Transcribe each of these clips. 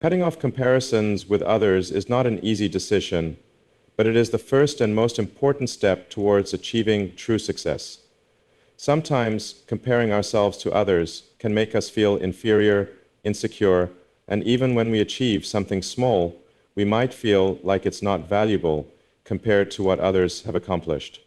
Cutting off comparisons with others is not an easy decision, but it is the first and most important step towards achieving true success. Sometimes comparing ourselves to others can make us feel inferior, insecure, and even when we achieve something small, we might feel like it's not valuable compared to what others have accomplished.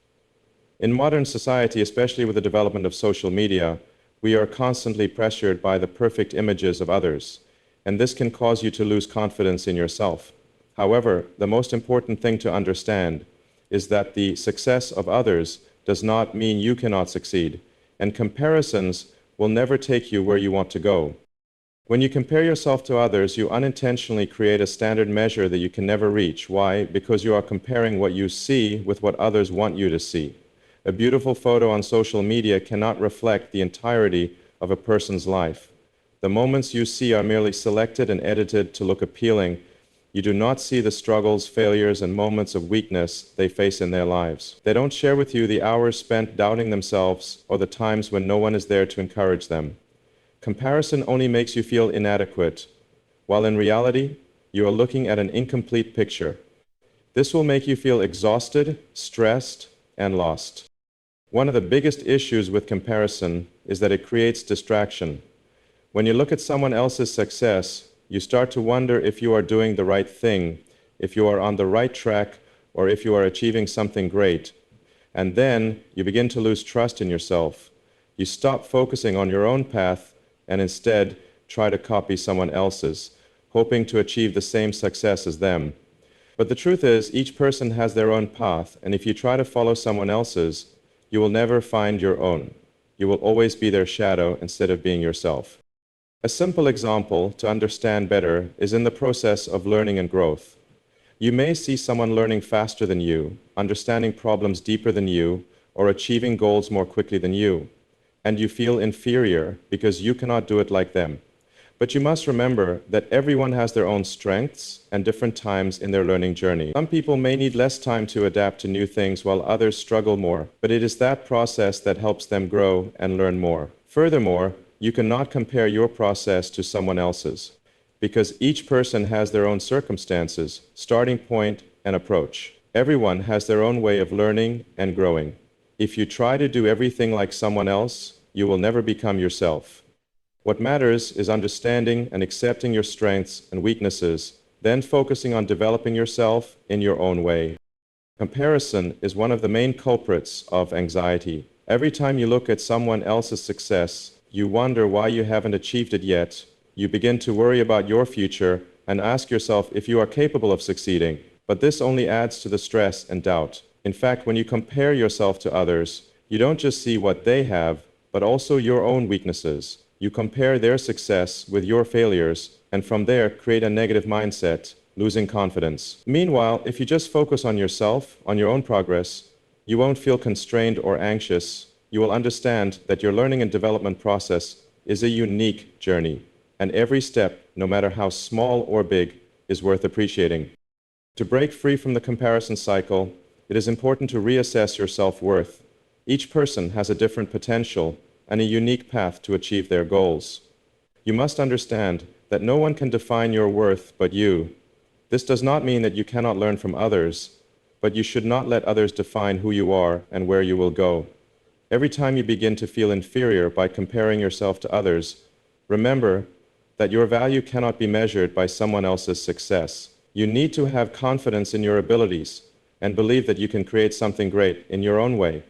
In modern society, especially with the development of social media, we are constantly pressured by the perfect images of others, and this can cause you to lose confidence in yourself. However, the most important thing to understand is that the success of others does not mean you cannot succeed, and comparisons will never take you where you want to go. When you compare yourself to others, you unintentionally create a standard measure that you can never reach. Why? Because you are comparing what you see with what others want you to see. A beautiful photo on social media cannot reflect the entirety of a person's life. The moments you see are merely selected and edited to look appealing. You do not see the struggles, failures, and moments of weakness they face in their lives. They don't share with you the hours spent doubting themselves or the times when no one is there to encourage them. Comparison only makes you feel inadequate, while in reality, you are looking at an incomplete picture. This will make you feel exhausted, stressed, and lost. One of the biggest issues with comparison is that it creates distraction. When you look at someone else's success, you start to wonder if you are doing the right thing, if you are on the right track, or if you are achieving something great. And then you begin to lose trust in yourself. You stop focusing on your own path and instead try to copy someone else's, hoping to achieve the same success as them. But the truth is, each person has their own path, and if you try to follow someone else's, you will never find your own. You will always be their shadow instead of being yourself. A simple example to understand better is in the process of learning and growth. You may see someone learning faster than you, understanding problems deeper than you, or achieving goals more quickly than you, and you feel inferior because you cannot do it like them. But you must remember that everyone has their own strengths and different times in their learning journey. Some people may need less time to adapt to new things while others struggle more, but it is that process that helps them grow and learn more. Furthermore, you cannot compare your process to someone else's, because each person has their own circumstances, starting point, and approach. Everyone has their own way of learning and growing. If you try to do everything like someone else, you will never become yourself. What matters is understanding and accepting your strengths and weaknesses, then focusing on developing yourself in your own way. Comparison is one of the main culprits of anxiety. Every time you look at someone else's success, you wonder why you haven't achieved it yet. You begin to worry about your future and ask yourself if you are capable of succeeding. But this only adds to the stress and doubt. In fact, when you compare yourself to others, you don't just see what they have, but also your own weaknesses. You compare their success with your failures, and from there create a negative mindset, losing confidence. Meanwhile, if you just focus on yourself, on your own progress, you won't feel constrained or anxious. You will understand that your learning and development process is a unique journey, and every step, no matter how small or big, is worth appreciating. To break free from the comparison cycle, it is important to reassess your self-worth. Each person has a different potential and a unique path to achieve their goals. You must understand that no one can define your worth but you. This does not mean that you cannot learn from others, but you should not let others define who you are and where you will go. Every time you begin to feel inferior by comparing yourself to others, remember that your value cannot be measured by someone else's success. You need to have confidence in your abilities and believe that you can create something great in your own way.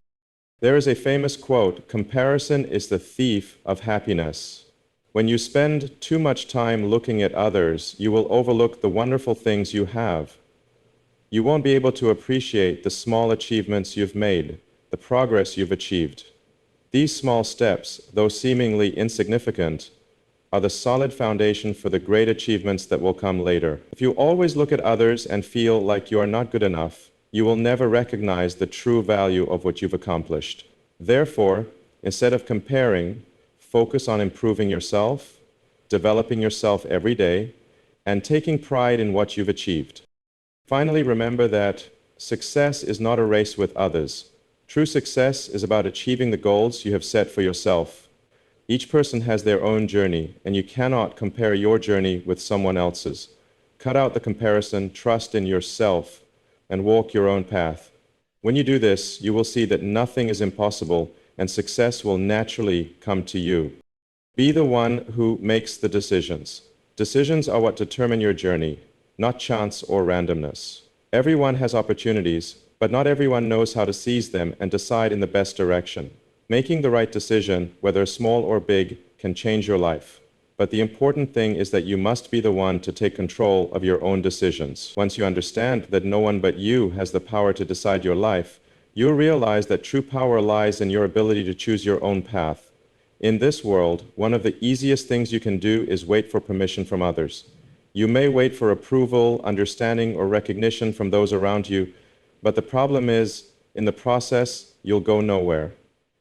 There is a famous quote, "Comparison is the thief of happiness." When you spend too much time looking at others, you will overlook the wonderful things you have. You won't be able to appreciate the small achievements you've made, the progress you've achieved. These small steps, though seemingly insignificant, are the solid foundation for the great achievements that will come later. If you always look at others and feel like you are not good enough, you will never recognize the true value of what you've accomplished. Therefore, instead of comparing, focus on improving yourself, developing yourself every day, and taking pride in what you've achieved. Finally, remember that success is not a race with others. True success is about achieving the goals you have set for yourself. Each person has their own journey, and you cannot compare your journey with someone else's. Cut out the comparison, trust in yourself, and walk your own path. When you do this, you will see that nothing is impossible, and success will naturally come to you. Be the one who makes the decisions. Decisions are what determine your journey, not chance or randomness. Everyone has opportunities, but not everyone knows how to seize them and decide in the best direction. Making the right decision, whether small or big, can change your life. But the important thing is that you must be the one to take control of your own decisions. Once you understand that no one but you has the power to decide your life, you'll realize that true power lies in your ability to choose your own path. In this world, one of the easiest things you can do is wait for permission from others. You may wait for approval, understanding, or recognition from those around you, but the problem is, in the process, you'll go nowhere.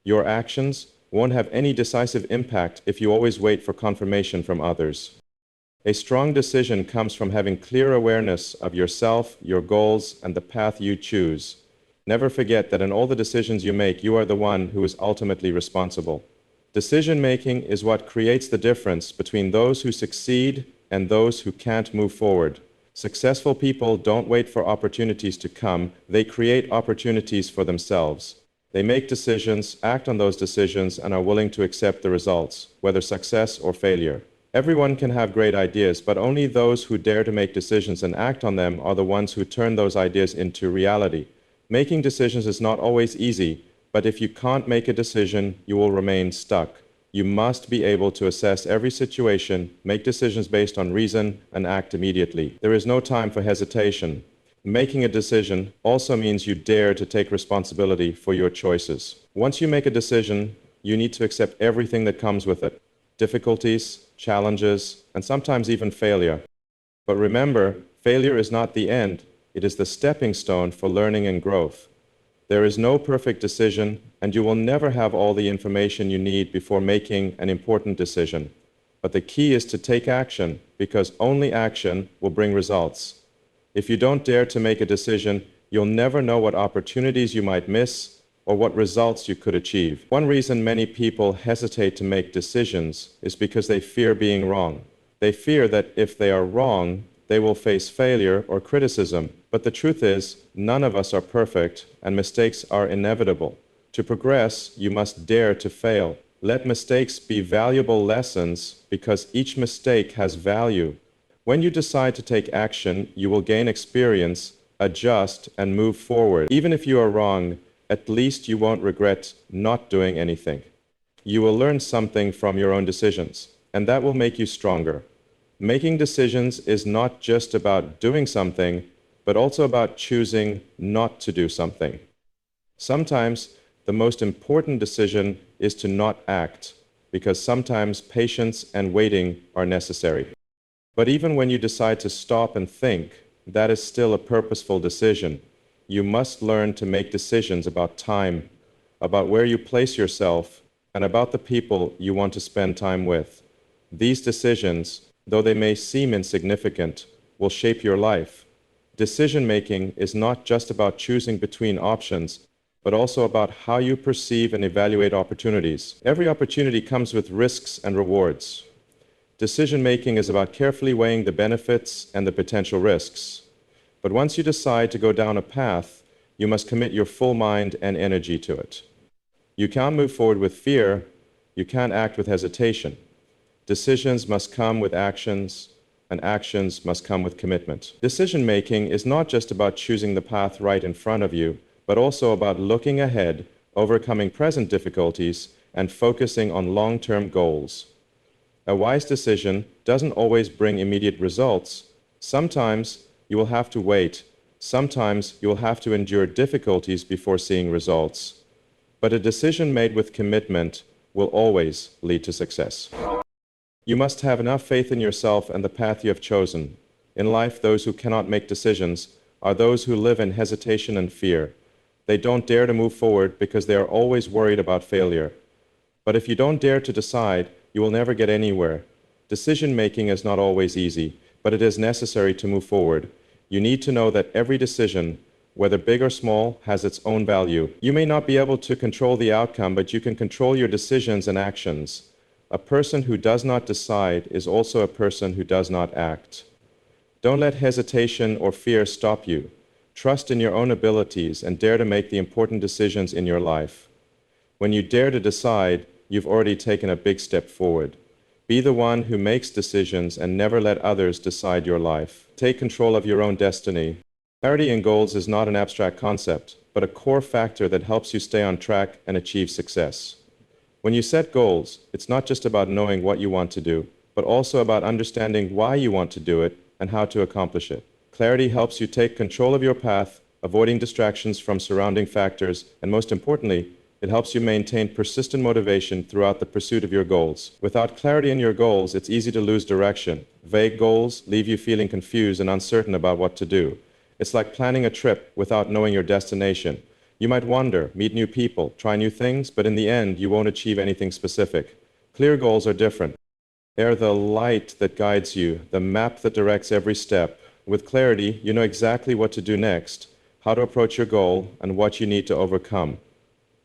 Your actions won't have any decisive impact if you always wait for confirmation from others. A strong decision comes from having clear awareness of yourself, your goals, and the path you choose. Never forget that in all the decisions you make, you are the one who is ultimately responsible. Decision-making is what creates the difference between those who succeed and those who can't move forward. Successful people don't wait for opportunities to come, they create opportunities for themselves. They make decisions, act on those decisions, and are willing to accept the results, whether success or failure. Everyone can have great ideas, but only those who dare to make decisions and act on them are the ones who turn those ideas into reality. Making decisions is not always easy, but if you can't make a decision, you will remain stuck. You must be able to assess every situation, make decisions based on reason, and act immediately. There is no time for hesitation. Making a decision also means you dare to take responsibility for your choices. Once you make a decision, you need to accept everything that comes with it. Difficulties, challenges, and sometimes even failure. But remember, failure is not the end. It is the stepping stone for learning and growth. There is no perfect decision, and you will never have all the information you need before making an important decision. But the key is to take action, because only action will bring results. If you don't dare to make a decision, you'll never know what opportunities you might miss or what results you could achieve. One reason many people hesitate to make decisions is because they fear being wrong. They fear that if they are wrong, they will face failure or criticism. But the truth is, none of us are perfect, and mistakes are inevitable. To progress, you must dare to fail. Let mistakes be valuable lessons, because each mistake has value. When you decide to take action, you will gain experience, adjust, and move forward. Even if you are wrong, at least you won't regret not doing anything. You will learn something from your own decisions, and that will make you stronger. Making decisions is not just about doing something, but also about choosing not to do something. Sometimes the most important decision is to not act, because sometimes patience and waiting are necessary. But even when you decide to stop and think, that is still a purposeful decision. You must learn to make decisions about time, about where you place yourself, and about the people you want to spend time with. These decisions, though they may seem insignificant, will shape your life. Decision-making is not just about choosing between options, but also about how you perceive and evaluate opportunities. Every opportunity comes with risks and rewards. Decision-making is about carefully weighing the benefits and the potential risks. But once you decide to go down a path, you must commit your full mind and energy to it. You can't move forward with fear. You can't act with hesitation. Decisions must come with actions, and actions must come with commitment. Decision-making is not just about choosing the path right in front of you, but also about looking ahead, overcoming present difficulties, and focusing on long-term goals. A wise decision doesn't always bring immediate results. Sometimes you will have to wait. Sometimes you will have to endure difficulties before seeing results. But a decision made with commitment will always lead to success. You must have enough faith in yourself and the path you have chosen. In life, those who cannot make decisions are those who live in hesitation and fear. They don't dare to move forward because they are always worried about failure. But if you don't dare to decide, you will never get anywhere. Decision-making is not always easy, but it is necessary to move forward. You need to know that every decision, whether big or small, has its own value. You may not be able to control the outcome, but you can control your decisions and actions. A person who does not decide is also a person who does not act. Don't let hesitation or fear stop you. Trust in your own abilities and dare to make the important decisions in your life. When you dare to decide, you've already taken a big step forward. Be the one who makes decisions and never let others decide your life. Take control of your own destiny. Clarity in goals is not an abstract concept, but a core factor that helps you stay on track and achieve success. When you set goals, it's not just about knowing what you want to do, but also about understanding why you want to do it and how to accomplish it. Clarity helps you take control of your path, avoiding distractions from surrounding factors, and most importantly, it helps you maintain persistent motivation throughout the pursuit of your goals. Without clarity in your goals, it's easy to lose direction. Vague goals leave you feeling confused and uncertain about what to do. It's like planning a trip without knowing your destination. You might wander, meet new people, try new things, but in the end, you won't achieve anything specific. Clear goals are different. They're the light that guides you, the map that directs every step. With clarity, you know exactly what to do next, how to approach your goal, and what you need to overcome.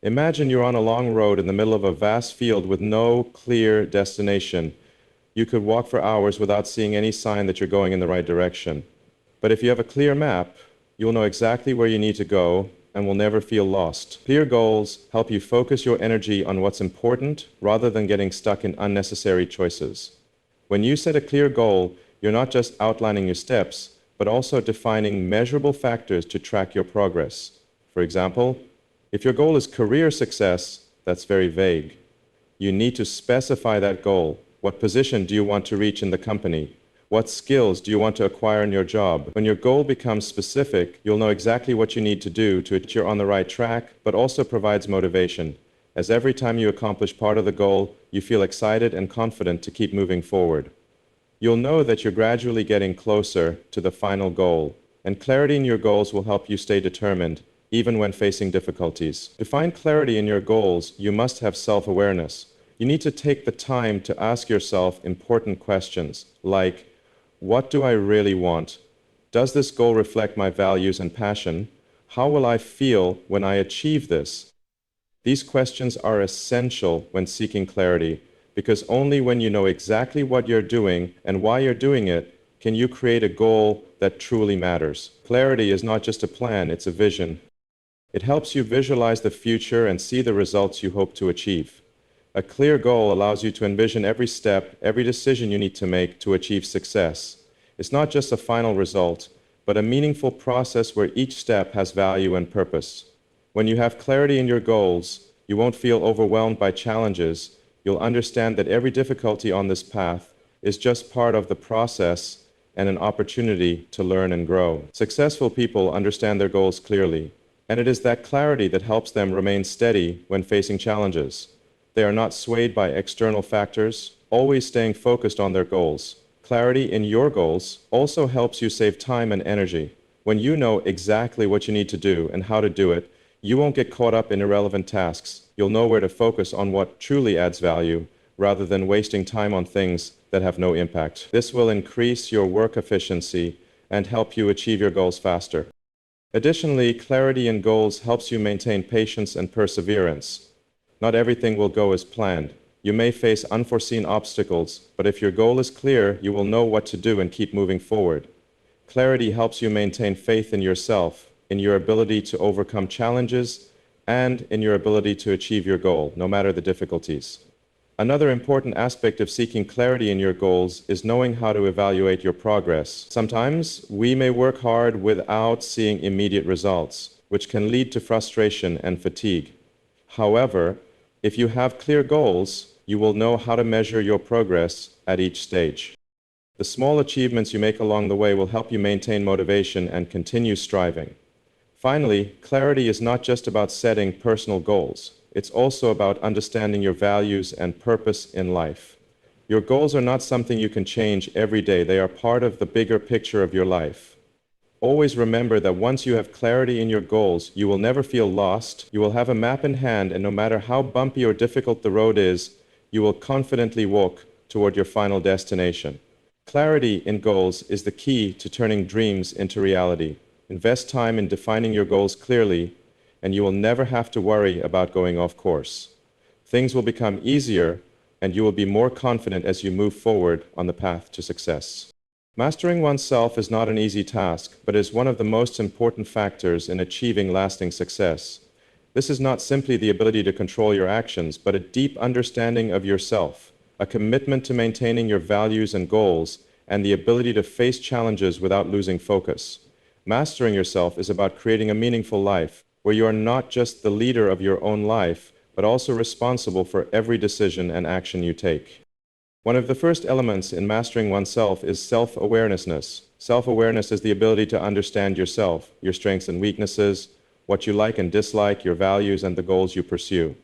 Imagine you're on a long road in the middle of a vast field with no clear destination. You could walk for hours without seeing any sign that you're going in the right direction. But if you have a clear map, you'll know exactly where you need to go and will never feel lost. Clear goals help you focus your energy on what's important rather than getting stuck in unnecessary choices. When you set a clear goal, you're not just outlining your steps, but also defining measurable factors to track your progress. For example, if your goal is career success, that's very vague. You need to specify that goal. What position do you want to reach in the company? What skills do you want to acquire in your job? When your goal becomes specific, you'll know exactly what you need to do to ensure you're on the right track, but also provides motivation, as every time you accomplish part of the goal, you feel excited and confident to keep moving forward. You'll know that you're gradually getting closer to the final goal, and clarity in your goals will help you stay determined, even when facing difficulties. To find clarity in your goals, you must have self-awareness. You need to take the time to ask yourself important questions, like, what do I really want? Does this goal reflect my values and passion? How will I feel when I achieve this? These questions are essential when seeking clarity, because only when you know exactly what you're doing and why you're doing it, can you create a goal that truly matters. Clarity is not just a plan, it's a vision. It helps you visualize the future and see the results you hope to achieve. A clear goal allows you to envision every step, every decision you need to make to achieve success. It's not just a final result, but a meaningful process where each step has value and purpose. When you have clarity in your goals, you won't feel overwhelmed by challenges. You'll understand that every difficulty on this path is just part of the process and an opportunity to learn and grow. Successful people understand their goals clearly, and it is that clarity that helps them remain steady when facing challenges. They are not swayed by external factors, always staying focused on their goals. Clarity in your goals also helps you save time and energy. When you know exactly what you need to do and how to do it, you won't get caught up in irrelevant tasks. You'll know where to focus on what truly adds value, rather than wasting time on things that have no impact. This will increase your work efficiency and help you achieve your goals faster. Additionally, clarity in goals helps you maintain patience and perseverance. Not everything will go as planned. You may face unforeseen obstacles, but if your goal is clear, you will know what to do and keep moving forward. Clarity helps you maintain faith in yourself, in your ability to overcome challenges, and in your ability to achieve your goal, no matter the difficulties. Another important aspect of seeking clarity in your goals is knowing how to evaluate your progress. Sometimes we may work hard without seeing immediate results, which can lead to frustration and fatigue. However, if you have clear goals, you will know how to measure your progress at each stage. The small achievements you make along the way will help you maintain motivation and continue striving. Finally, clarity is not just about setting personal goals. It's also about understanding your values and purpose in life. Your goals are not something you can change every day. They are part of the bigger picture of your life. Always remember that once you have clarity in your goals, you will never feel lost. You will have a map in hand, and no matter how bumpy or difficult the road is, you will confidently walk toward your final destination. Clarity in goals is the key to turning dreams into reality. Invest time in defining your goals clearly, and you will never have to worry about going off course. Things will become easier and you will be more confident as you move forward on the path to success. Mastering oneself is not an easy task, but is one of the most important factors in achieving lasting success. This is not simply the ability to control your actions, but a deep understanding of yourself, a commitment to maintaining your values and goals, and the ability to face challenges without losing focus. Mastering yourself is about creating a meaningful life, where you are not just the leader of your own life, but also responsible for every decision and action you take. One of the first elements in mastering oneself is self-awareness. Self-awareness is the ability to understand yourself, your strengths and weaknesses, what you like and dislike, your values, and the goals you pursue.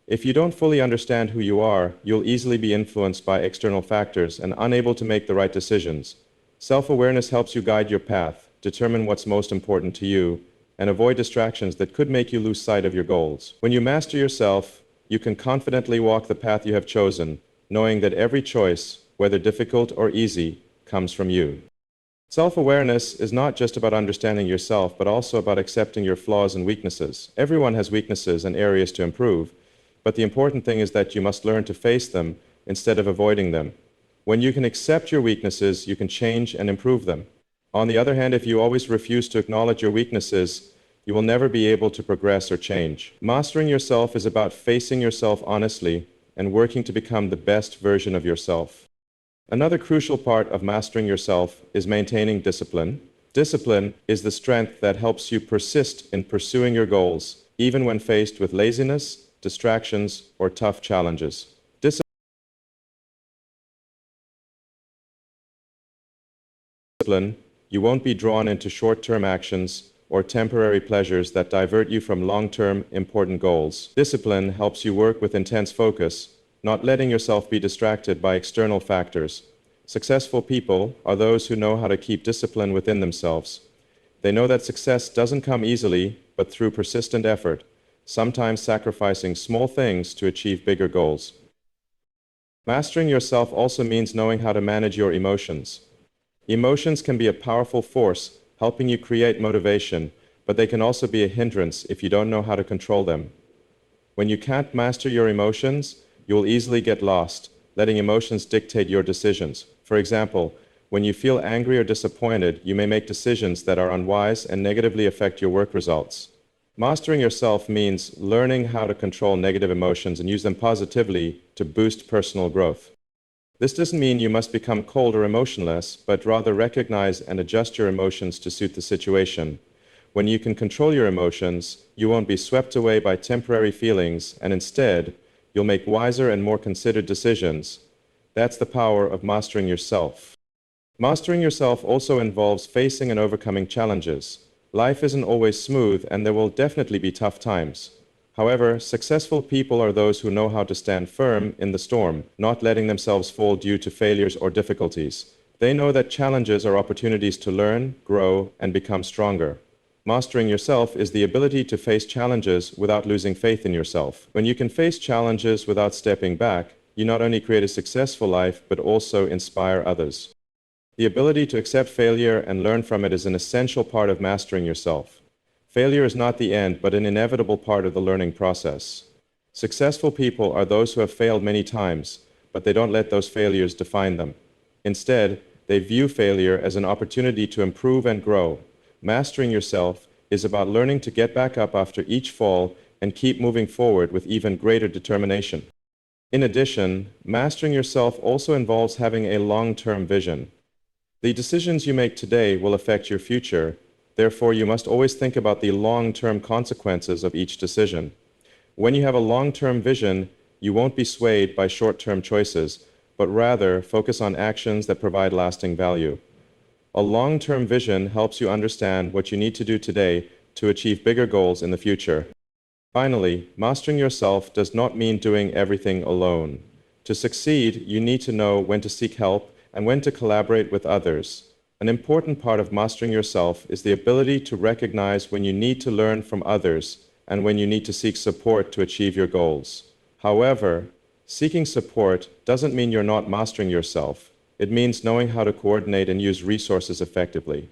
If you don't fully understand who you are, you'll easily be influenced by external factors and unable to make the right decisions. Self-awareness helps you guide your path, determine what's most important to you, and avoid distractions that could make you lose sight of your goals. When you master yourself, you can confidently walk the path you have chosen, knowing that every choice, whether difficult or easy, comes from you. Self-awareness is not just about understanding yourself, but also about accepting your flaws and weaknesses. Everyone has weaknesses and areas to improve, but the important thing is that you must learn to face them instead of avoiding them. When you can accept your weaknesses, you can change and improve them. On the other hand, if you always refuse to acknowledge your weaknesses, you will never be able to progress or change. Mastering yourself is about facing yourself honestly and working to become the best version of yourself. Another crucial part of mastering yourself is maintaining discipline. Discipline is the strength that helps you persist in pursuing your goals, even when faced with laziness, distractions, or tough challenges. Discipline, you won't be drawn into short-term actions or temporary pleasures that divert you from long-term important goals. Discipline helps you work with intense focus, not letting yourself be distracted by external factors. Successful people are those who know how to keep discipline within themselves. They know that success doesn't come easily, but through persistent effort, sometimes sacrificing small things to achieve bigger goals. Mastering yourself also means knowing how to manage your emotions. Emotions can be a powerful force, helping you create motivation, but they can also be a hindrance if you don't know how to control them. When you can't master your emotions, you will easily get lost, letting emotions dictate your decisions. For example, when you feel angry or disappointed, you may make decisions that are unwise and negatively affect your work results. Mastering yourself means learning how to control negative emotions and use them positively to boost personal growth. This doesn't mean you must become cold or emotionless, but rather recognize and adjust your emotions to suit the situation. When you can control your emotions, you won't be swept away by temporary feelings, and instead, you'll make wiser and more considered decisions. That's the power of mastering yourself. Mastering yourself also involves facing and overcoming challenges. Life isn't always smooth, and there will definitely be tough times. However, successful people are those who know how to stand firm in the storm, not letting themselves fall due to failures or difficulties. They know that challenges are opportunities to learn, grow, and become stronger. Mastering yourself is the ability to face challenges without losing faith in yourself. When you can face challenges without stepping back, you not only create a successful life, but also inspire others. The ability to accept failure and learn from it is an essential part of mastering yourself. Failure is not the end, but an inevitable part of the learning process. Successful people are those who have failed many times, but they don't let those failures define them. Instead, they view failure as an opportunity to improve and grow. Mastering yourself is about learning to get back up after each fall and keep moving forward with even greater determination. In addition, mastering yourself also involves having a long-term vision. The decisions you make today will affect your future. Therefore, you must always think about the long-term consequences of each decision. When you have a long-term vision, you won't be swayed by short-term choices, but rather focus on actions that provide lasting value. A long-term vision helps you understand what you need to do today to achieve bigger goals in the future. Finally, mastering yourself does not mean doing everything alone. To succeed, you need to know when to seek help and when to collaborate with others. An important part of mastering yourself is the ability to recognize when you need to learn from others and when you need to seek support to achieve your goals. However, seeking support doesn't mean you're not mastering yourself. It means knowing how to coordinate and use resources effectively.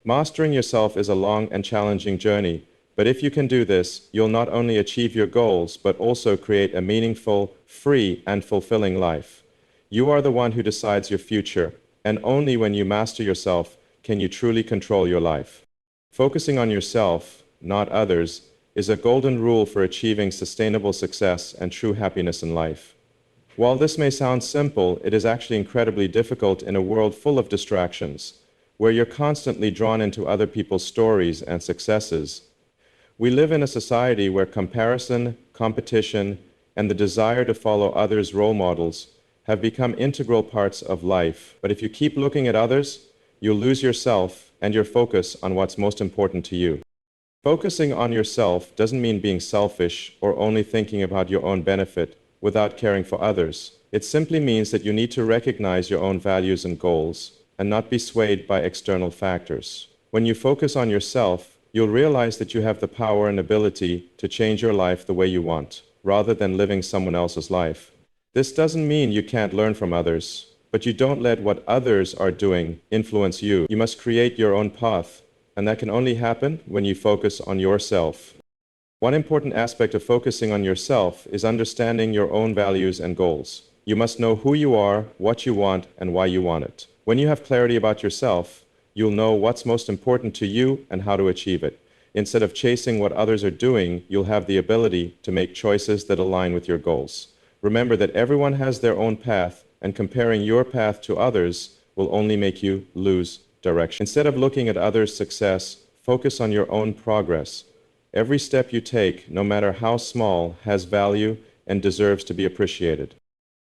Mastering yourself is a long and challenging journey, But if you can do this, you'll not only achieve your goals, but also create a meaningful, free, and fulfilling life. You are the one who decides your future, and only when you master yourself can you truly control your life. Focusing on yourself, not others, is a golden rule for achieving sustainable success and true happiness in life. While this may sound simple, it is actually incredibly difficult in a world full of distractions, where you're constantly drawn into other people's stories and successes. We live in a society where comparison, competition, and the desire to follow others' role models have become integral parts of life. But if you keep looking at others, you'll lose yourself and your focus on what's most important to you. Focusing on yourself doesn't mean being selfish or only thinking about your own benefit without caring for others. It simply means that you need to recognize your own values and goals and not be swayed by external factors. When you focus on yourself, you'll realize that you have the power and ability to change your life the way you want, rather than living someone else's life. This doesn't mean you can't learn from others, but you don't let what others are doing influence you. You must create your own path, and that can only happen when you focus on yourself. One important aspect of focusing on yourself is understanding your own values and goals. You must know who you are, what you want, and why you want it. When you have clarity about yourself, you'll know what's most important to you and how to achieve it. Instead of chasing what others are doing, you'll have the ability to make choices that align with your goals. Remember that everyone has their own path, and comparing your path to others will only make you lose direction. Instead of looking at others' success, focus on your own progress. Every step you take, no matter how small, has value and deserves to be appreciated.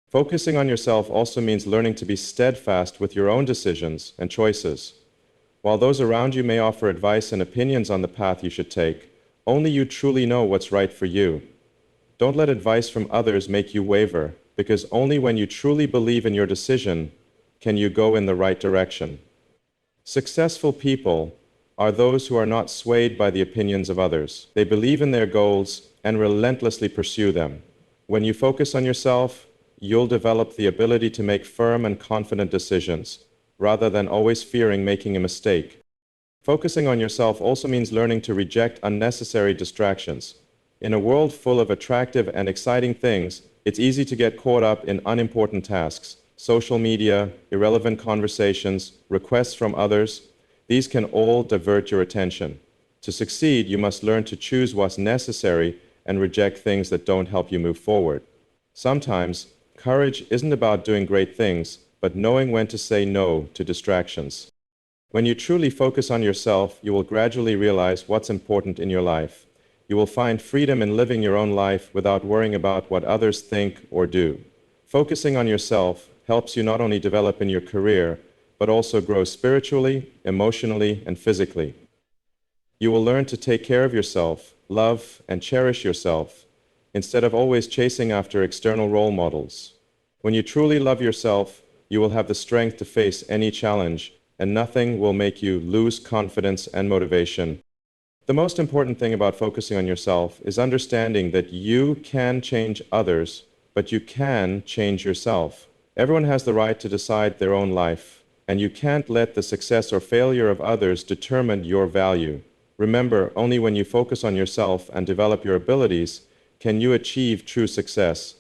Focusing on yourself also means learning to be steadfast with your own decisions and choices. While those around you may offer advice and opinions on the path you should take, only you truly know what's right for you. Don't let advice from others make you waver, because only when you truly believe in your decision can you go in the right direction. Successful people are those who are not swayed by the opinions of others. They believe in their goals and relentlessly pursue them. When you focus on yourself, you'll develop the ability to make firm and confident decisions, rather than always fearing making a mistake. Focusing on yourself also means learning to reject unnecessary distractions. In a world full of attractive and exciting things, it's easy to get caught up in unimportant tasks. Social media, irrelevant conversations, requests from others, these can all divert your attention. To succeed, you must learn to choose what's necessary and reject things that don't help you move forward. Sometimes, courage isn't about doing great things, but knowing when to say no to distractions. When you truly focus on yourself, you will gradually realize what's important in your life. You will find freedom in living your own life without worrying about what others think or do. Focusing on yourself helps you not only develop in your career, but also grow spiritually, emotionally, and physically. You will learn to take care of yourself, love, and cherish yourself, instead of always chasing after external role models. When you truly love yourself, you will have the strength to face any challenge, and nothing will make you lose confidence and motivation. The most important thing about focusing on yourself is understanding that you can change others, but you can change yourself. Everyone has the right to decide their own life, and you can't let the success or failure of others determine your value. Remember, only when you focus on yourself and develop your abilities can you achieve true success.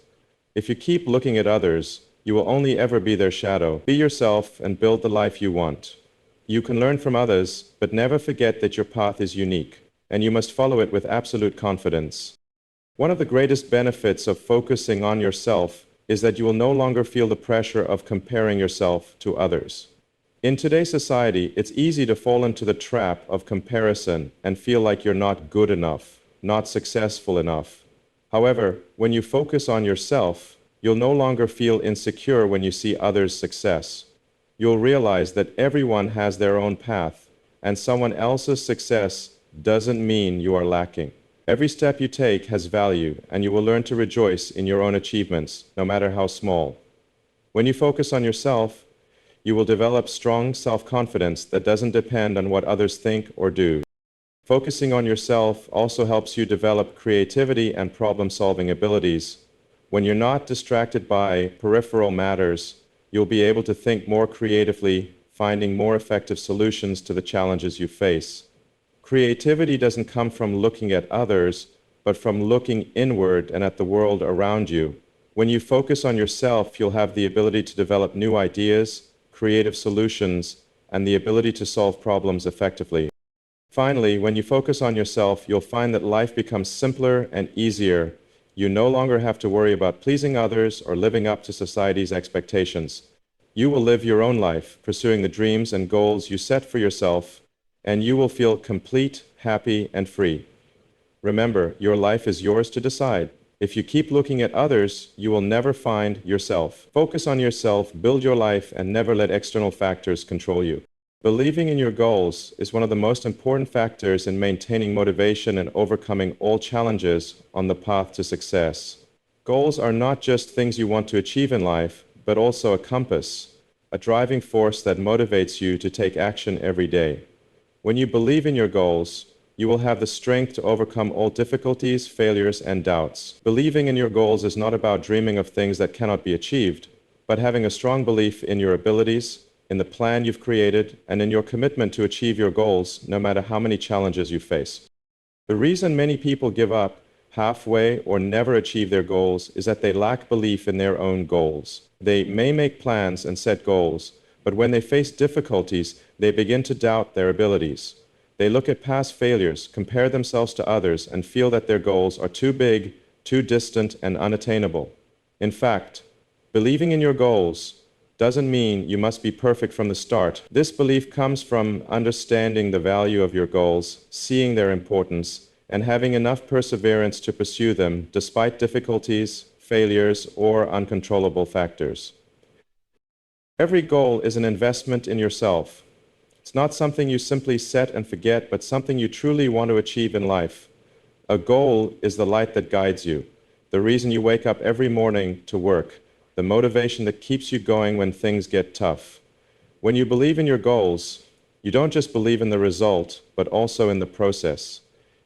If you keep looking at others, you will only ever be their shadow. Be yourself and build the life you want. You can learn from others, but never forget that your path is unique, and you must follow it with absolute confidence. One of the greatest benefits of focusing on yourself is that you will no longer feel the pressure of comparing yourself to others. In today's society, it's easy to fall into the trap of comparison and feel like you're not good enough, not successful enough. However, when you focus on yourself, you'll no longer feel insecure when you see others' success. You'll realize that everyone has their own path, and someone else's success doesn't mean you are lacking. Every step you take has value, and you will learn to rejoice in your own achievements, no matter how small. When you focus on yourself, you will develop strong self-confidence that doesn't depend on what others think or do. Focusing on yourself also helps you develop creativity and problem-solving abilities. When you're not distracted by peripheral matters, you'll be able to think more creatively, finding more effective solutions to the challenges you face. Creativity doesn't come from looking at others, but from looking inward and at the world around you. When you focus on yourself, you'll have the ability to develop new ideas, creative solutions, and the ability to solve problems effectively. Finally, when you focus on yourself, you'll find that life becomes simpler and easier. You no longer have to worry about pleasing others or living up to society's expectations. You will live your own life, pursuing the dreams and goals you set for yourself, and you will feel complete, happy, and free. Remember, your life is yours to decide. If you keep looking at others, you will never find yourself. Focus on yourself, build your life, and never let external factors control you. Believing in your goals is one of the most important factors in maintaining motivation and overcoming all challenges on the path to success. Goals are not just things you want to achieve in life, but also a compass, a driving force that motivates you to take action every day. When you believe in your goals, you will have the strength to overcome all difficulties, failures, and doubts. Believing in your goals is not about dreaming of things that cannot be achieved, but having a strong belief in your abilities, in the plan you've created, and in your commitment to achieve your goals, no matter how many challenges you face. The reason many people give up halfway or never achieve their goals is that they lack belief in their own goals. They may make plans and set goals, but when they face difficulties, they begin to doubt their abilities. They look at past failures, compare themselves to others, and feel that their goals are too big, too distant, and unattainable. In fact, believing in your goals doesn't mean you must be perfect from the start. This belief comes from understanding the value of your goals, seeing their importance, and having enough perseverance to pursue them despite difficulties, failures, or uncontrollable factors. Every goal is an investment in yourself. It's not something you simply set and forget, but something you truly want to achieve in life. A goal is the light that guides you, the reason you wake up every morning to work, the motivation that keeps you going when things get tough. When you believe in your goals, you don't just believe in the result, but also in the process.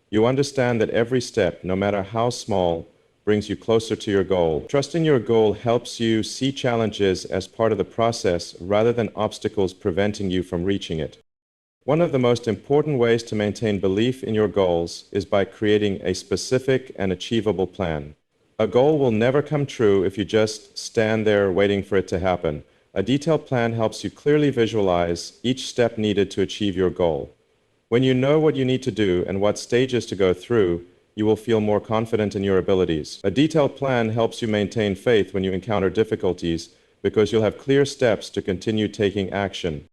You understand that every step, no matter how small, brings you closer to your goal. Trusting your goal helps you see challenges as part of the process rather than obstacles preventing you from reaching it. One of the most important ways to maintain belief in your goals is by creating a specific and achievable plan. A goal will never come true if you just stand there waiting for it to happen. A detailed plan helps you clearly visualize each step needed to achieve your goal. When you know what you need to do and what stages to go through, you will feel more confident in your abilities. A detailed plan helps you maintain faith when you encounter difficulties because you'll have clear steps to continue taking action.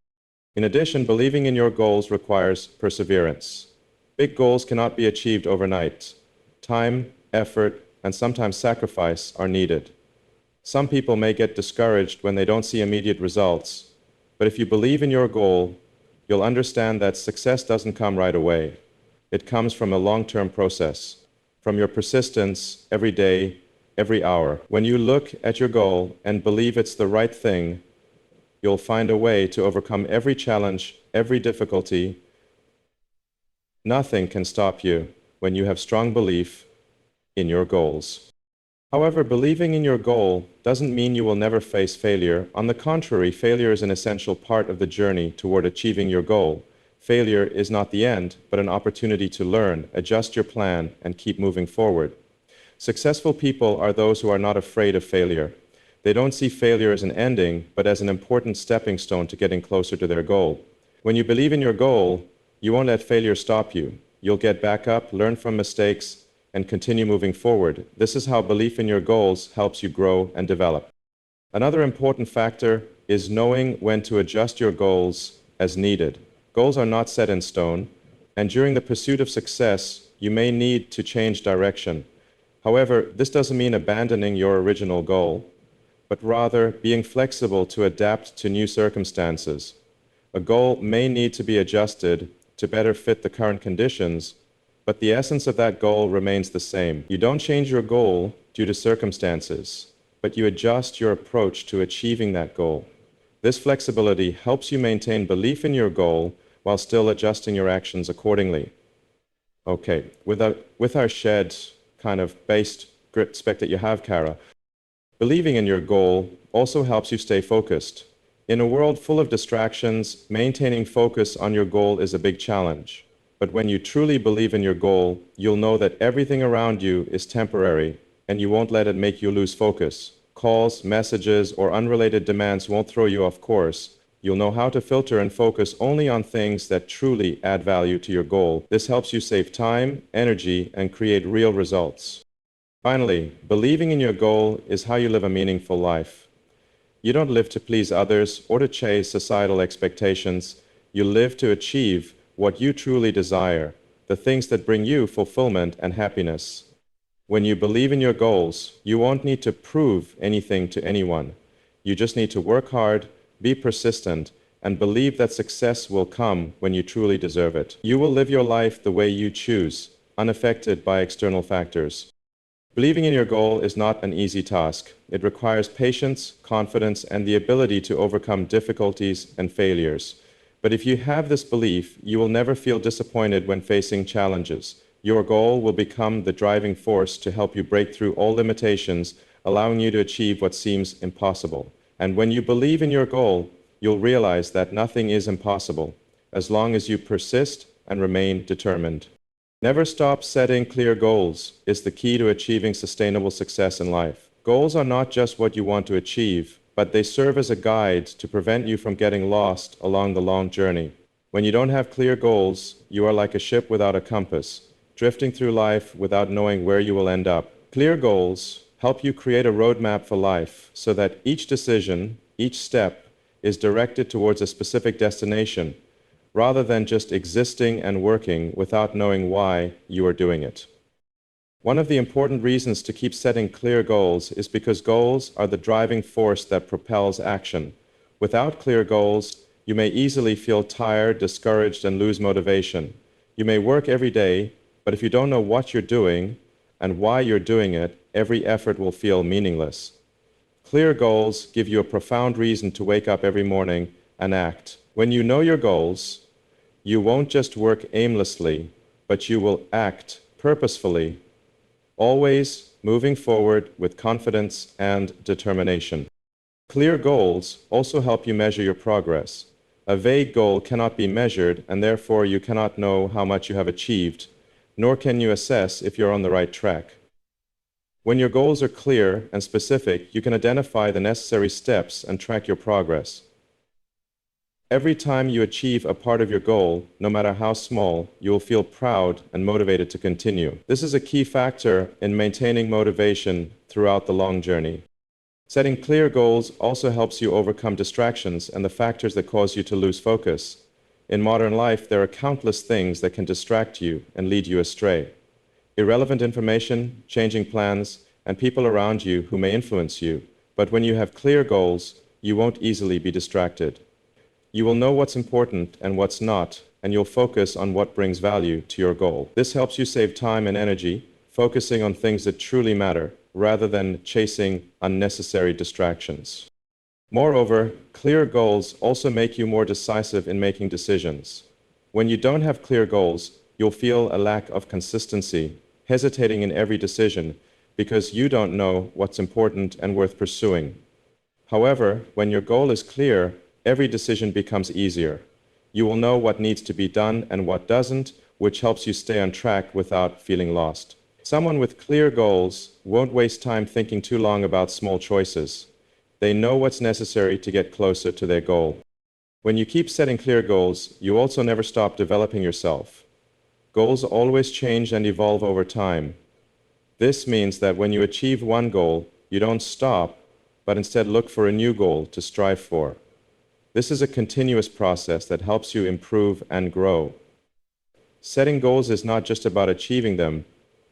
In addition, believing in your goals requires perseverance. Big goals cannot be achieved overnight. Time, effort, and sometimes sacrifice are needed. Some people may get discouraged when they don't see immediate results, but if you believe in your goal, you'll understand that success doesn't come right away. It comes from a long-term process, from your persistence every day, every hour. When you look at your goal and believe it's the right thing, you'll find a way to overcome every challenge, every difficulty. Nothing can stop you when you have strong belief in your goals. However, believing in your goal doesn't mean you will never face failure. On the contrary, failure is an essential part of the journey toward achieving your goal. Failure is not the end, but an opportunity to learn, adjust your plan, and keep moving forward. Successful people are those who are not afraid of failure. They don't see failure as an ending, but as an important stepping stone to getting closer to their goal. When you believe in your goal, you won't let failure stop you. You'll get back up, learn from mistakes, and continue moving forward. This is how belief in your goals helps you grow and develop. Another important factor is knowing when to adjust your goals as needed. Goals are not set in stone, and during the pursuit of success, you may need to change direction. However, this doesn't mean abandoning your original goal, but rather being flexible to adapt to new circumstances. A goal may need to be adjusted to better fit the current conditions, but the essence of that goal remains the same. You don't change your goal due to circumstances, but you adjust your approach to achieving that goal. This flexibility helps you maintain belief in your goal while still adjusting your actions accordingly. Okay, with our shared kind of based grit spec that you have, Kara, believing in your goal also helps you stay focused. In a world full of distractions, maintaining focus on your goal is a big challenge. But when you truly believe in your goal, you'll know that everything around you is temporary, and you won't let it make you lose focus. Calls, messages, or unrelated demands won't throw you off course. You'll know how to filter and focus only on things that truly add value to your goal. This helps you save time, energy, and create real results. Finally, believing in your goal is how you live a meaningful life. You don't live to please others or to chase societal expectations. You live to achieve what you truly desire, the things that bring you fulfillment and happiness. When you believe in your goals, you won't need to prove anything to anyone. You just need to work hard, be persistent, and believe that success will come when you truly deserve it. You will live your life the way you choose, unaffected by external factors. Believing in your goal is not an easy task. It requires patience, confidence, and the ability to overcome difficulties and failures. But if you have this belief, you will never feel disappointed when facing challenges. Your goal will become the driving force to help you break through all limitations, allowing you to achieve what seems impossible. And when you believe in your goal, you'll realize that nothing is impossible, as long as you persist and remain determined. Never stop setting clear goals is the key to achieving sustainable success in life. Goals are not just what you want to achieve, but they serve as a guide to prevent you from getting lost along the long journey. When you don't have clear goals, you are like a ship without a compass, drifting through life without knowing where you will end up. Clear goals help you create a roadmap for life so that each decision, each step, is directed towards a specific destination, rather than just existing and working without knowing why you are doing it. One of the important reasons to keep setting clear goals is because goals are the driving force that propels action. Without clear goals, you may easily feel tired, discouraged, and lose motivation. You may work every day, but if you don't know what you're doing and why you're doing it, every effort will feel meaningless. Clear goals give you a profound reason to wake up every morning and act. When you know your goals, you won't just work aimlessly, but you will act purposefully, always moving forward with confidence and determination. Clear goals also help you measure your progress. A vague goal cannot be measured, and therefore you cannot know how much you have achieved, nor can you assess if you're on the right track. When your goals are clear and specific, you can identify the necessary steps and track your progress. Every time you achieve a part of your goal, no matter how small, you will feel proud and motivated to continue. This is a key factor in maintaining motivation throughout the long journey. Setting clear goals also helps you overcome distractions and the factors that cause you to lose focus. In modern life, there are countless things that can distract you and lead you astray. Irrelevant information, changing plans, and people around you who may influence you. But when you have clear goals, you won't easily be distracted. You will know what's important and what's not, and you'll focus on what brings value to your goal. This helps you save time and energy, focusing on things that truly matter, rather than chasing unnecessary distractions. Moreover, clear goals also make you more decisive in making decisions. When you don't have clear goals, you'll feel a lack of consistency, hesitating in every decision, because you don't know what's important and worth pursuing. However, when your goal is clear, every decision becomes easier. You will know what needs to be done and what doesn't, which helps you stay on track without feeling lost. Someone with clear goals won't waste time thinking too long about small choices. They know what's necessary to get closer to their goal. When you keep setting clear goals, you also never stop developing yourself. Goals always change and evolve over time. This means that when you achieve one goal, you don't stop, but instead look for a new goal to strive for. This is a continuous process that helps you improve and grow. Setting goals is not just about achieving them,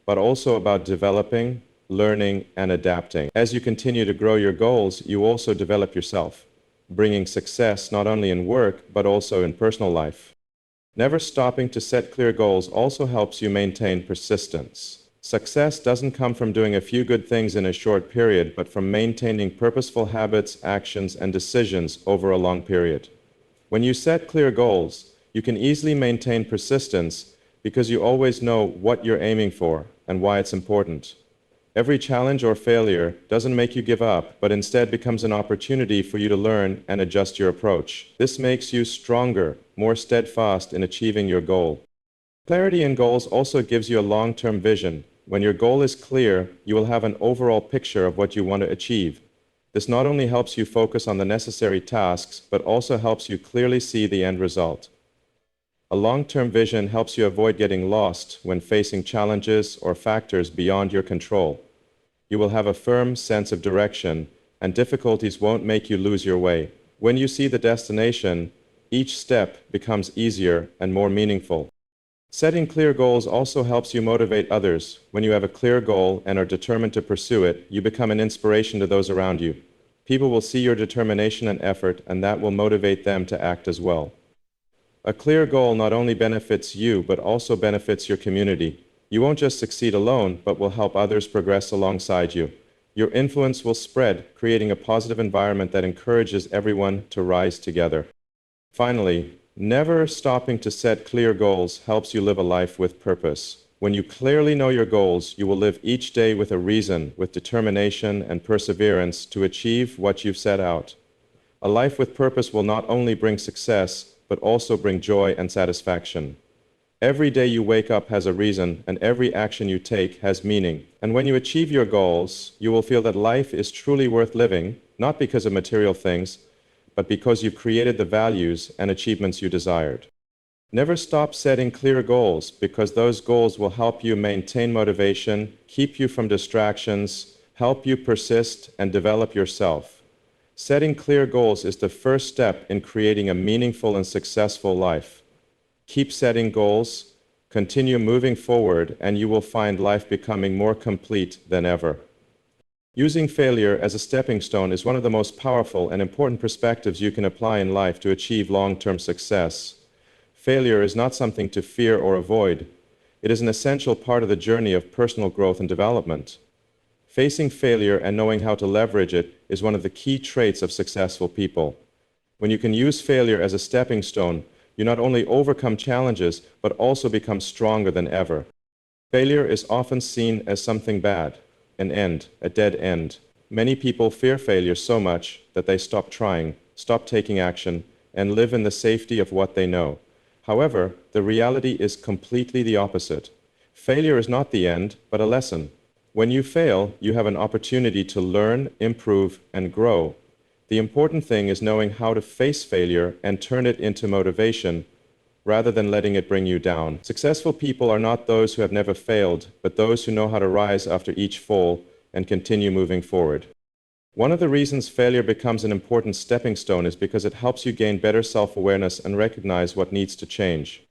but also about developing, learning, and adapting. As you continue to grow your goals, you also develop yourself, bringing success not only in work, but also in personal life. Never stopping to set clear goals also helps you maintain persistence. Success doesn't come from doing a few good things in a short period, but from maintaining purposeful habits, actions, and decisions over a long period. When you set clear goals, you can easily maintain persistence because you always know what you're aiming for and why it's important. Every challenge or failure doesn't make you give up, but instead becomes an opportunity for you to learn and adjust your approach. This makes you stronger, more steadfast in achieving your goal. Clarity in goals also gives you a long-term vision. When your goal is clear, you will have an overall picture of what you want to achieve. This not only helps you focus on the necessary tasks, but also helps you clearly see the end result. A long-term vision helps you avoid getting lost when facing challenges or factors beyond your control. You will have a firm sense of direction, and difficulties won't make you lose your way. When you see the destination, each step becomes easier and more meaningful. Setting clear goals also helps you motivate others. When you have a clear goal and are determined to pursue it, you become an inspiration to those around you. People will see your determination and effort, and that will motivate them to act as well. A clear goal not only benefits you, but also benefits your community. You won't just succeed alone, but will help others progress alongside you. Your influence will spread, creating a positive environment that encourages everyone to rise together. Finally, never stopping to set clear goals helps you live a life with purpose. When you clearly know your goals, you will live each day with a reason, with determination and perseverance to achieve what you've set out. A life with purpose will not only bring success, but also bring joy and satisfaction. Every day you wake up has a reason, and every action you take has meaning. And when you achieve your goals, you will feel that life is truly worth living, not because of material things, but because you've created the values and achievements you desired. Never stop setting clear goals, because those goals will help you maintain motivation, keep you from distractions, help you persist and develop yourself. Setting clear goals is the first step in creating a meaningful and successful life. Keep setting goals, continue moving forward, and you will find life becoming more complete than ever. Using failure as a stepping stone is one of the most powerful and important perspectives you can apply in life to achieve long-term success. Failure is not something to fear or avoid. It is an essential part of the journey of personal growth and development. Facing failure and knowing how to leverage it is one of the key traits of successful people. When you can use failure as a stepping stone, you not only overcome challenges, but also become stronger than ever. Failure is often seen as something bad. An end, a dead end. Many people fear failure so much that they stop trying, stop taking action, and live in the safety of what they know. However, the reality is completely the opposite. Failure is not the end, but a lesson. When you fail, you have an opportunity to learn, improve, and grow. The important thing is knowing how to face failure and turn it into motivation, rather than letting it bring you down. Successful people are not those who have never failed, but those who know how to rise after each fall and continue moving forward. One of the reasons failure becomes an important stepping stone is because it helps you gain better self-awareness and recognize what needs to change.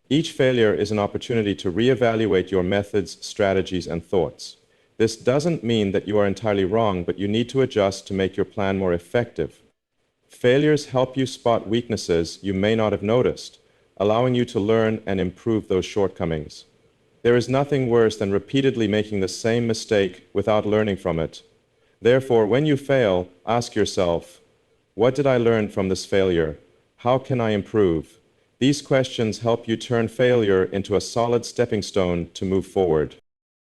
Each failure is an opportunity to reevaluate your methods, strategies, and thoughts. This doesn't mean that you are entirely wrong, but you need to adjust to make your plan more effective. Failures help you spot weaknesses you may not have noticed, allowing you to learn and improve those shortcomings. There is nothing worse than repeatedly making the same mistake without learning from it. Therefore, when you fail, ask yourself, what did I learn from this failure? How can I improve? These questions help you turn failure into a solid stepping stone to move forward.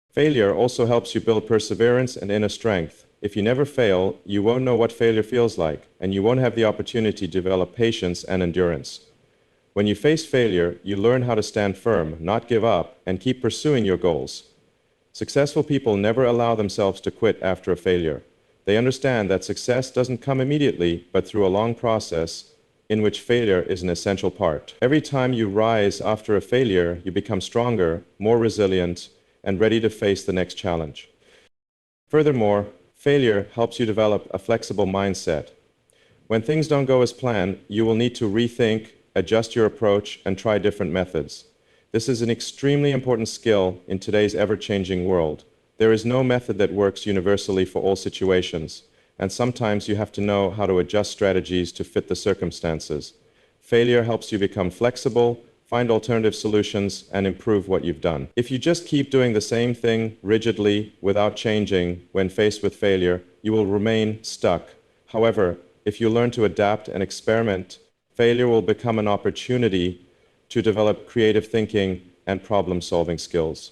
Failure also helps you build perseverance and inner strength. If you never fail, you won't know what failure feels like, and you won't have the opportunity to develop patience and endurance. When you face failure, you learn how to stand firm, not give up, and keep pursuing your goals. Successful people never allow themselves to quit after a failure. They understand that success doesn't come immediately, but through a long process in which failure is an essential part. Every time you rise after a failure, you become stronger, more resilient, and ready to face the next challenge. Furthermore, failure helps you develop a flexible mindset. When things don't go as planned, you will need to rethink, adjust your approach, and try different methods. This is an extremely important skill in today's ever-changing world. There is no method that works universally for all situations, and sometimes you have to know how to adjust strategies to fit the circumstances. Failure helps you become flexible, find alternative solutions, and improve what you've done. If you just keep doing the same thing rigidly without changing when faced with failure, you will remain stuck. However, if you learn to adapt and experiment, failure will become an opportunity to develop creative thinking and problem-solving skills.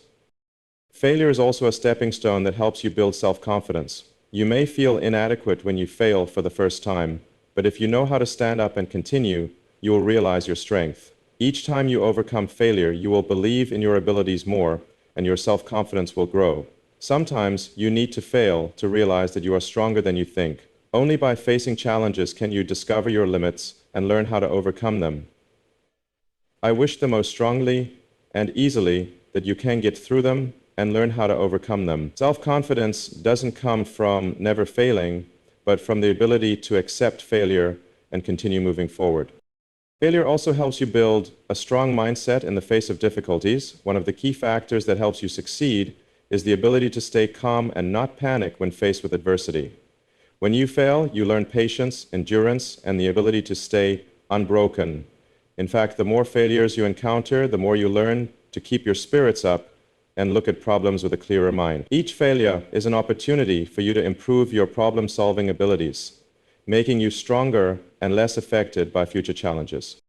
Failure is also a stepping stone that helps you build self-confidence. You may feel inadequate when you fail for the first time, but if you know how to stand up and continue, you will realize your strength. Each time you overcome failure, you will believe in your abilities more, and your self-confidence will grow. Sometimes you need to fail to realize that you are stronger than you think. Only by facing challenges can you discover your limits and learn how to overcome them. I wish the most strongly and easily that you can get through them and learn how to overcome them. Self-confidence doesn't come from never failing, but from the ability to accept failure and continue moving forward. Failure also helps you build a strong mindset in the face of difficulties. One of the key factors that helps you succeed is the ability to stay calm and not panic when faced with adversity. When you fail, you learn patience, endurance, and the ability to stay unbroken. In fact, the more failures you encounter, the more you learn to keep your spirits up and look at problems with a clearer mind. Each failure is an opportunity for you to improve your problem-solving abilities, making you stronger and less affected by future challenges.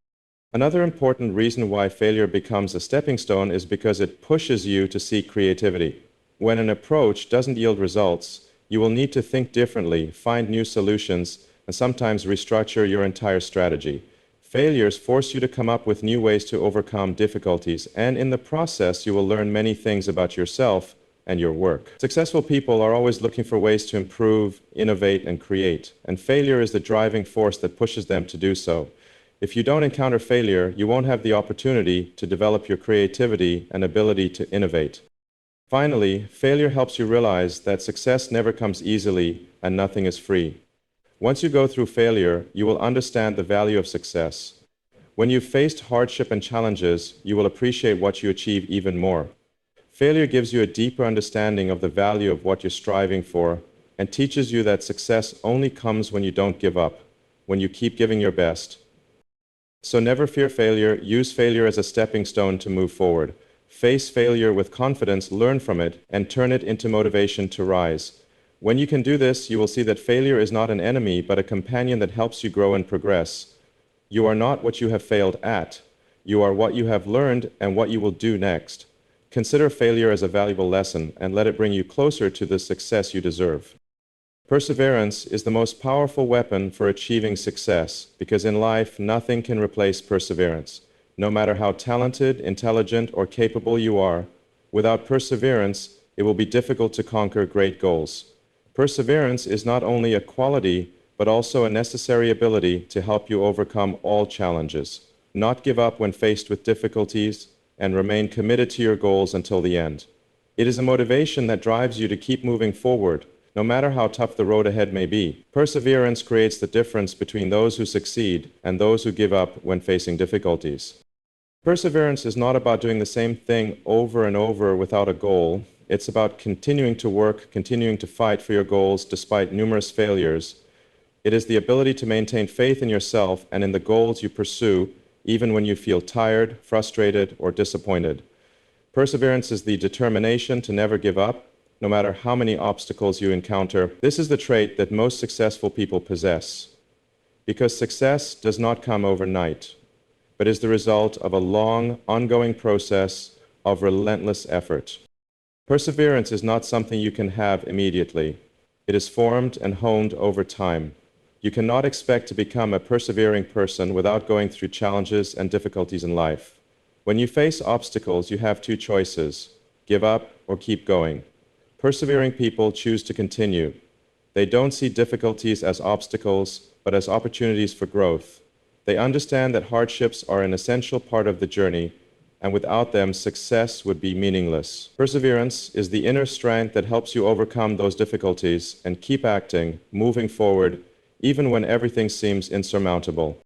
Another important reason why failure becomes a stepping stone is because it pushes you to seek creativity. When an approach doesn't yield results, you will need to think differently, find new solutions, and sometimes restructure your entire strategy. Failures force you to come up with new ways to overcome difficulties, and in the process, you will learn many things about yourself and your work. Successful people are always looking for ways to improve, innovate, and create, and failure is the driving force that pushes them to do so. If you don't encounter failure, you won't have the opportunity to develop your creativity and ability to innovate. Finally, failure helps you realize that success never comes easily and nothing is free. Once you go through failure, you will understand the value of success. When you've faced hardship and challenges, you will appreciate what you achieve even more. Failure gives you a deeper understanding of the value of what you're striving for and teaches you that success only comes when you don't give up, when you keep giving your best. So never fear failure. Use failure as a stepping stone to move forward. Face failure with confidence, learn from it, and turn it into motivation to rise. When you can do this, you will see that failure is not an enemy, but a companion that helps you grow and progress. You are not what you have failed at. You are what you have learned and what you will do next. Consider failure as a valuable lesson and let it bring you closer to the success you deserve. Perseverance is the most powerful weapon for achieving success because in life, nothing can replace perseverance. No matter how talented, intelligent, or capable you are, without perseverance, it will be difficult to conquer great goals. Perseverance is not only a quality, but also a necessary ability to help you overcome all challenges. Not give up when faced with difficulties, and remain committed to your goals until the end. It is a motivation that drives you to keep moving forward, no matter how tough the road ahead may be. Perseverance creates the difference between those who succeed and those who give up when facing difficulties. Perseverance is not about doing the same thing over and over without a goal. It's about continuing to work, continuing to fight for your goals despite numerous failures. It is the ability to maintain faith in yourself and in the goals you pursue, even when you feel tired, frustrated, or disappointed. Perseverance is the determination to never give up, no matter how many obstacles you encounter. This is the trait that most successful people possess, because success does not come overnight, but is the result of a long, ongoing process of relentless effort. Perseverance is not something you can have immediately. It is formed and honed over time. You cannot expect to become a persevering person without going through challenges and difficulties in life. When you face obstacles, you have two choices: give up or keep going. Persevering people choose to continue. They don't see difficulties as obstacles, but as opportunities for growth. They understand that hardships are an essential part of the journey, and without them, success would be meaningless. Perseverance is the inner strength that helps you overcome those difficulties and keep acting, moving forward, even when everything seems insurmountable.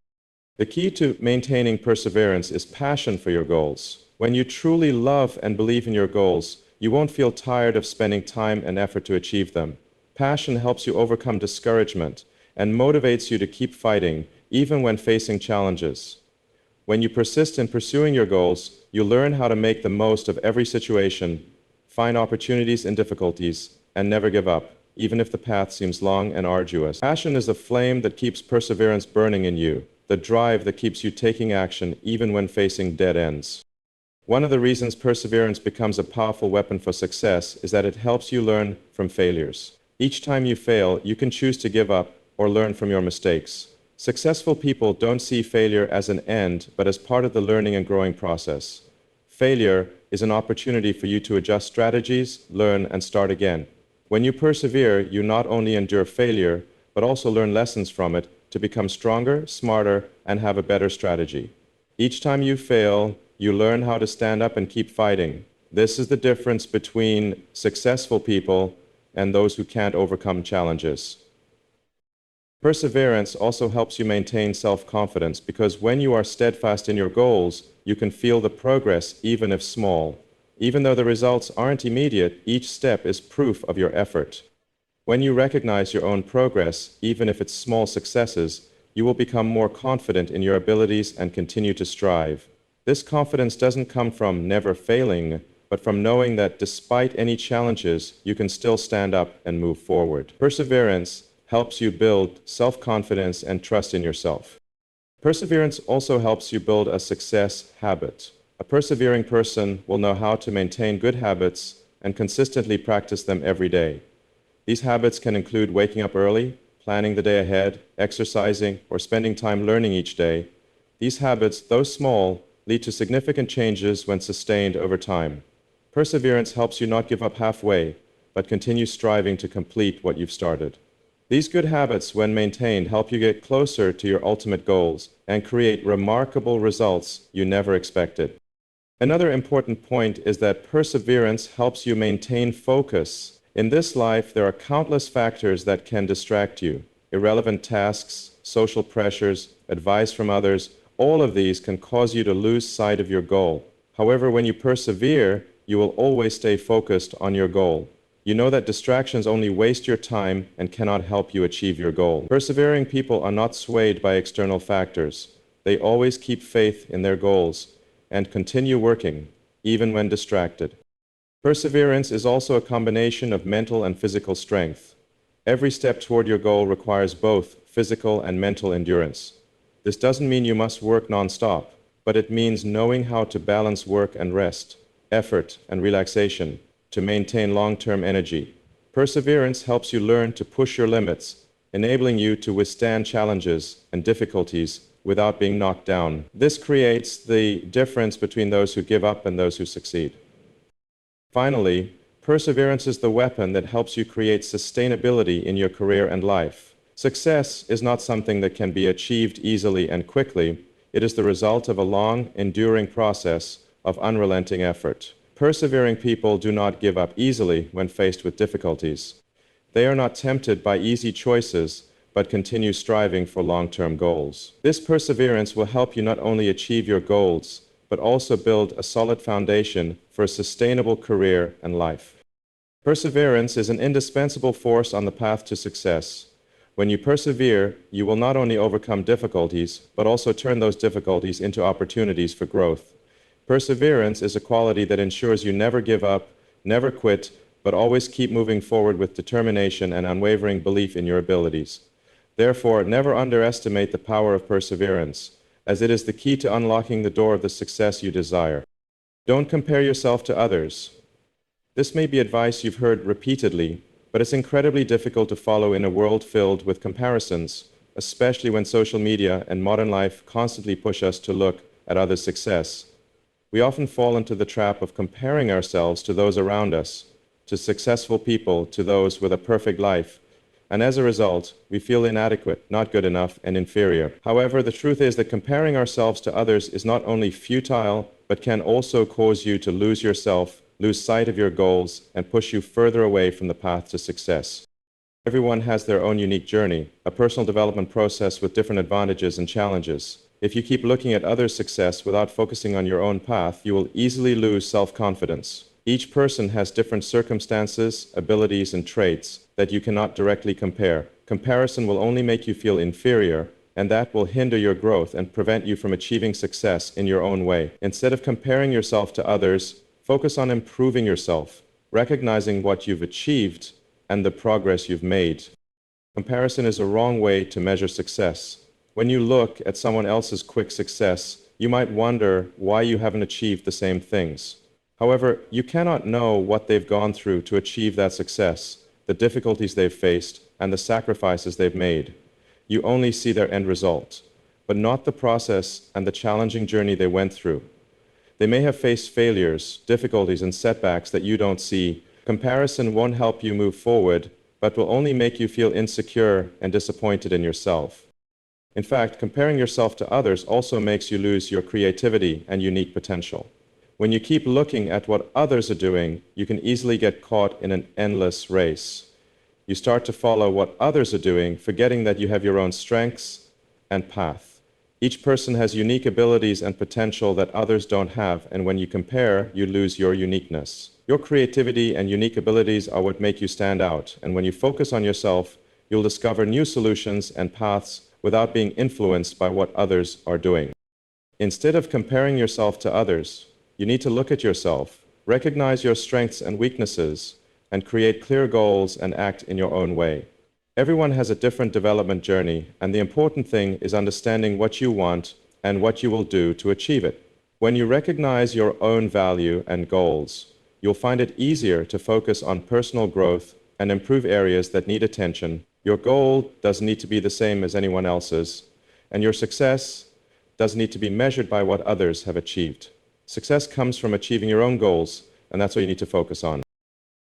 The key to maintaining perseverance is passion for your goals. When you truly love and believe in your goals, you won't feel tired of spending time and effort to achieve them. Passion helps you overcome discouragement and motivates you to keep fighting, even when facing challenges. When you persist in pursuing your goals, you learn how to make the most of every situation, find opportunities in difficulties, and never give up, even if the path seems long and arduous. Passion is the flame that keeps perseverance burning in you, the drive that keeps you taking action even when facing dead ends. One of the reasons perseverance becomes a powerful weapon for success is that it helps you learn from failures. Each time you fail, you can choose to give up or learn from your mistakes. Successful people don't see failure as an end, but as part of the learning and growing process. Failure is an opportunity for you to adjust strategies, learn, and start again. When you persevere, you not only endure failure, but also learn lessons from it to become stronger, smarter, and have a better strategy. Each time you fail, you learn how to stand up and keep fighting. This is the difference between successful people and those who can't overcome challenges. Perseverance also helps you maintain self-confidence because when you are steadfast in your goals, you can feel the progress even if small. Even though the results aren't immediate, each step is proof of your effort. When you recognize your own progress, even if it's small successes, you will become more confident in your abilities and continue to strive. This confidence doesn't come from never failing, but from knowing that despite any challenges, you can still stand up and move forward. Perseverance helps you build self-confidence and trust in yourself. Perseverance also helps you build a success habit. A persevering person will know how to maintain good habits and consistently practice them every day. These habits can include waking up early, planning the day ahead, exercising, or spending time learning each day. These habits, though small, lead to significant changes when sustained over time. Perseverance helps you not give up halfway, but continue striving to complete what you've started. These good habits, when maintained, help you get closer to your ultimate goals and create remarkable results you never expected. Another important point is that perseverance helps you maintain focus. In this life, there are countless factors that can distract you. Irrelevant tasks, social pressures, advice from others, all of these can cause you to lose sight of your goal. However, when you persevere, you will always stay focused on your goal. You know that distractions only waste your time and cannot help you achieve your goal. Persevering people are not swayed by external factors. They always keep faith in their goals and continue working, even when distracted. Perseverance is also a combination of mental and physical strength. Every step toward your goal requires both physical and mental endurance. This doesn't mean you must work non-stop, but it means knowing how to balance work and rest, effort and relaxation, to maintain long-term energy. Perseverance helps you learn to push your limits, enabling you to withstand challenges and difficulties without being knocked down. This creates the difference between those who give up and those who succeed. Finally, perseverance is the weapon that helps you create sustainability in your career and life. Success is not something that can be achieved easily and quickly. It is the result of a long, enduring process of unrelenting effort. Persevering people do not give up easily when faced with difficulties. They are not tempted by easy choices, but continue striving for long-term goals. This perseverance will help you not only achieve your goals, but also build a solid foundation for a sustainable career and life. Perseverance is an indispensable force on the path to success. When you persevere, you will not only overcome difficulties, but also turn those difficulties into opportunities for growth. Perseverance is a quality that ensures you never give up, never quit, but always keep moving forward with determination and unwavering belief in your abilities. Therefore, never underestimate the power of perseverance, as it is the key to unlocking the door of the success you desire. Don't compare yourself to others. This may be advice you've heard repeatedly, but it's incredibly difficult to follow in a world filled with comparisons, especially when social media and modern life constantly push us to look at others' success. We often fall into the trap of comparing ourselves to those around us, to successful people, to those with a perfect life, and as a result, we feel inadequate, not good enough, and inferior. However, the truth is that comparing ourselves to others is not only futile, but can also cause you to lose yourself, lose sight of your goals, and push you further away from the path to success. Everyone has their own unique journey, a personal development process with different advantages and challenges. If you keep looking at others' success without focusing on your own path, you will easily lose self-confidence. Each person has different circumstances, abilities, and traits that you cannot directly compare. Comparison will only make you feel inferior, and that will hinder your growth and prevent you from achieving success in your own way. Instead of comparing yourself to others, focus on improving yourself, recognizing what you've achieved and the progress you've made. Comparison is a wrong way to measure success. When you look at someone else's quick success, you might wonder why you haven't achieved the same things. However, you cannot know what they've gone through to achieve that success, the difficulties they've faced, and the sacrifices they've made. You only see their end result, but not the process and the challenging journey they went through. They may have faced failures, difficulties, and setbacks that you don't see. Comparison won't help you move forward, but will only make you feel insecure and disappointed in yourself. In fact, comparing yourself to others also makes you lose your creativity and unique potential. When you keep looking at what others are doing, you can easily get caught in an endless race. You start to follow what others are doing, forgetting that you have your own strengths and path. Each person has unique abilities and potential that others don't have, and when you compare, you lose your uniqueness. Your creativity and unique abilities are what make you stand out, and when you focus on yourself, you'll discover new solutions and paths without being influenced by what others are doing. Instead of comparing yourself to others, you need to look at yourself, recognize your strengths and weaknesses, and create clear goals and act in your own way. Everyone has a different development journey, and the important thing is understanding what you want and what you will do to achieve it. When you recognize your own value and goals, you'll find it easier to focus on personal growth and improve areas that need attention. Your goal doesn't need to be the same as anyone else's, and your success doesn't need to be measured by what others have achieved. Success comes from achieving your own goals, and that's what you need to focus on.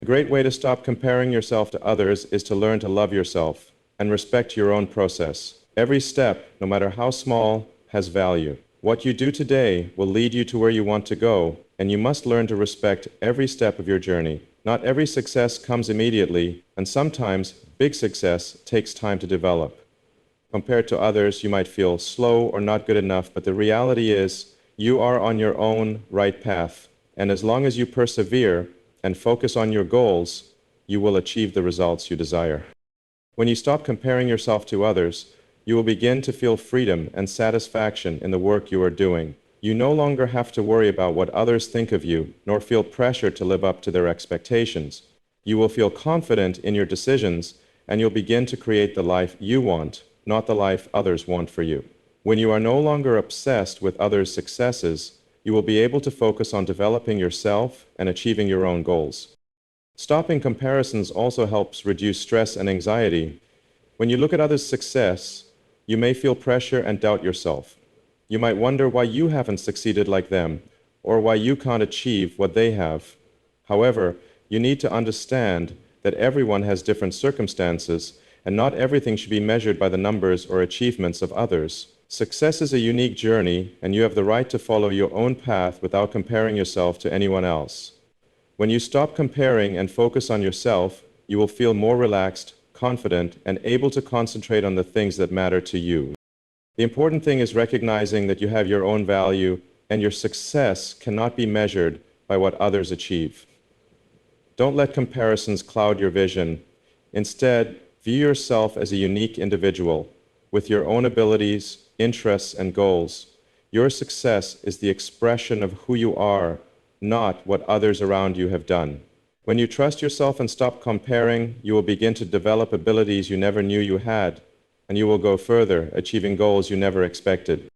A great way to stop comparing yourself to others is to learn to love yourself and respect your own process. Every step, no matter how small, has value. What you do today will lead you to where you want to go, and you must learn to respect every step of your journey. Not every success comes immediately, and sometimes big success takes time to develop. Compared to others, you might feel slow or not good enough, but the reality is you are on your own right path, and as long as you persevere and focus on your goals, you will achieve the results you desire. When you stop comparing yourself to others, you will begin to feel freedom and satisfaction in the work you are doing. You no longer have to worry about what others think of you, nor feel pressure to live up to their expectations. You will feel confident in your decisions, and you'll begin to create the life you want, not the life others want for you. When you are no longer obsessed with others' successes, you will be able to focus on developing yourself and achieving your own goals. Stopping comparisons also helps reduce stress and anxiety. When you look at others' success, you may feel pressure and doubt yourself. You might wonder why you haven't succeeded like them, or why you can't achieve what they have. However, you need to understand that everyone has different circumstances, and not everything should be measured by the numbers or achievements of others. Success is a unique journey, and you have the right to follow your own path without comparing yourself to anyone else. When you stop comparing and focus on yourself, you will feel more relaxed, confident, and able to concentrate on the things that matter to you. The important thing is recognizing that you have your own value, and your success cannot be measured by what others achieve. Don't let comparisons cloud your vision. Instead, view yourself as a unique individual with your own abilities, interests, and goals. Your success is the expression of who you are, not what others around you have done. When you trust yourself and stop comparing, you will begin to develop abilities you never knew you had, and you will go further, achieving goals you never expected.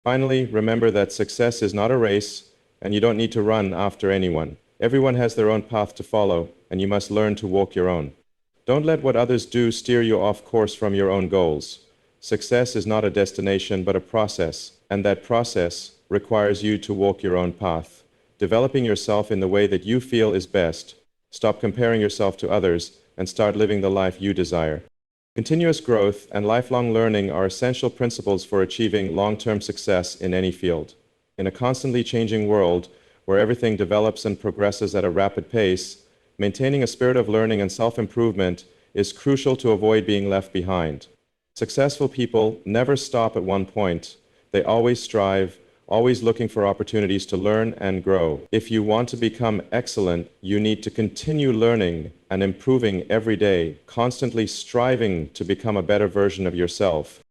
Finally, remember that success is not a race, and you don't need to run after anyone. Everyone has their own path to follow, and you must learn to walk your own. Don't let what others do steer you off course from your own goals. Success is not a destination, but a process, and that process requires you to walk your own path, developing yourself in the way that you feel is best. Stop comparing yourself to others and start living the life you desire. Continuous growth and lifelong learning are essential principles for achieving long-term success in any field. In a constantly changing world where everything develops and progresses at a rapid pace, maintaining a spirit of learning and self-improvement is crucial to avoid being left behind. Successful people never stop at one point. They always strive, always looking for opportunities to learn and grow. If you want to become excellent, you need to continue learning and improving every day, constantly striving to become a better version of yourself.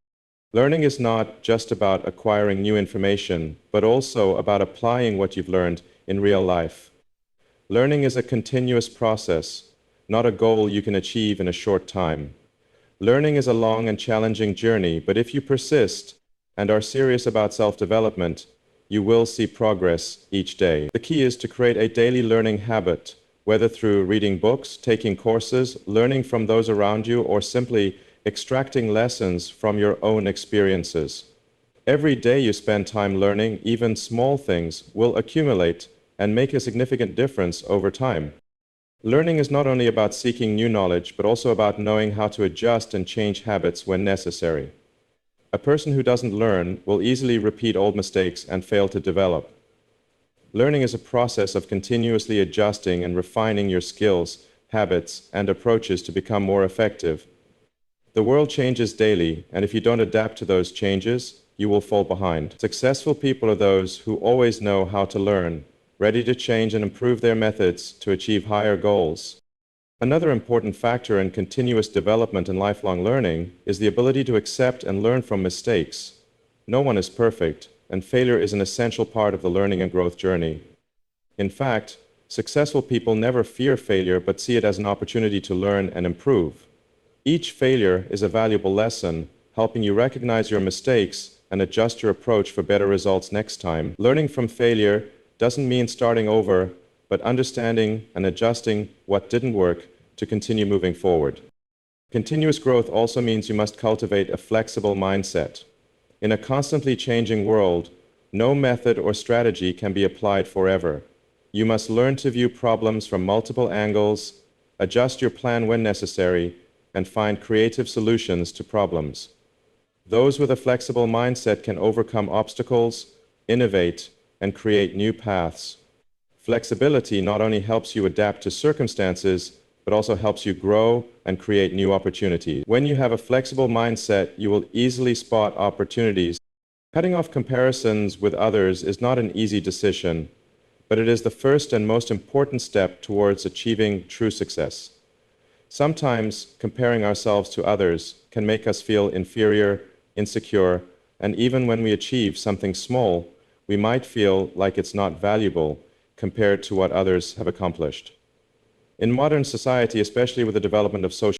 Learning is not just about acquiring new information, but also about applying what you've learned in real life. Learning is a continuous process, not a goal you can achieve in a short time. Learning is a long and challenging journey, but if you persist and are serious about self-development, you will see progress each day. The key is to create a daily learning habit, whether through reading books, taking courses, learning from those around you, or simply extracting lessons from your own experiences. Every day you spend time learning, even small things will accumulate and make a significant difference over time. Learning is not only about seeking new knowledge, but also about knowing how to adjust and change habits when necessary. A person who doesn't learn will easily repeat old mistakes and fail to develop. Learning is a process of continuously adjusting and refining your skills, habits, and approaches to become more effective. The world changes daily, and if you don't adapt to those changes, you will fall behind. Successful people are those who always know how to learn, ready to change and improve their methods to achieve higher goals. Another important factor in continuous development and lifelong learning is the ability to accept and learn from mistakes. No one is perfect, and failure is an essential part of the learning and growth journey. In fact, successful people never fear failure but see it as an opportunity to learn and improve. Each failure is a valuable lesson, helping you recognize your mistakes and adjust your approach for better results next time. Learning from failure doesn't mean starting over, but understanding and adjusting what didn't work to continue moving forward. Continuous growth also means you must cultivate a flexible mindset. In a constantly changing world, no method or strategy can be applied forever. You must learn to view problems from multiple angles, adjust your plan when necessary, and find creative solutions to problems. Those with a flexible mindset can overcome obstacles, innovate, and create new paths. Flexibility not only helps you adapt to circumstances, but also helps you grow and create new opportunities. When you have a flexible mindset, you will easily spot opportunities. Cutting off comparisons with others is not an easy decision, but it is the first and most important step towards achieving true success. Sometimes comparing ourselves to others can make us feel inferior, insecure, and even when we achieve something small, we might feel like it's not valuable compared to what others have accomplished. In modern society, especially with the development of social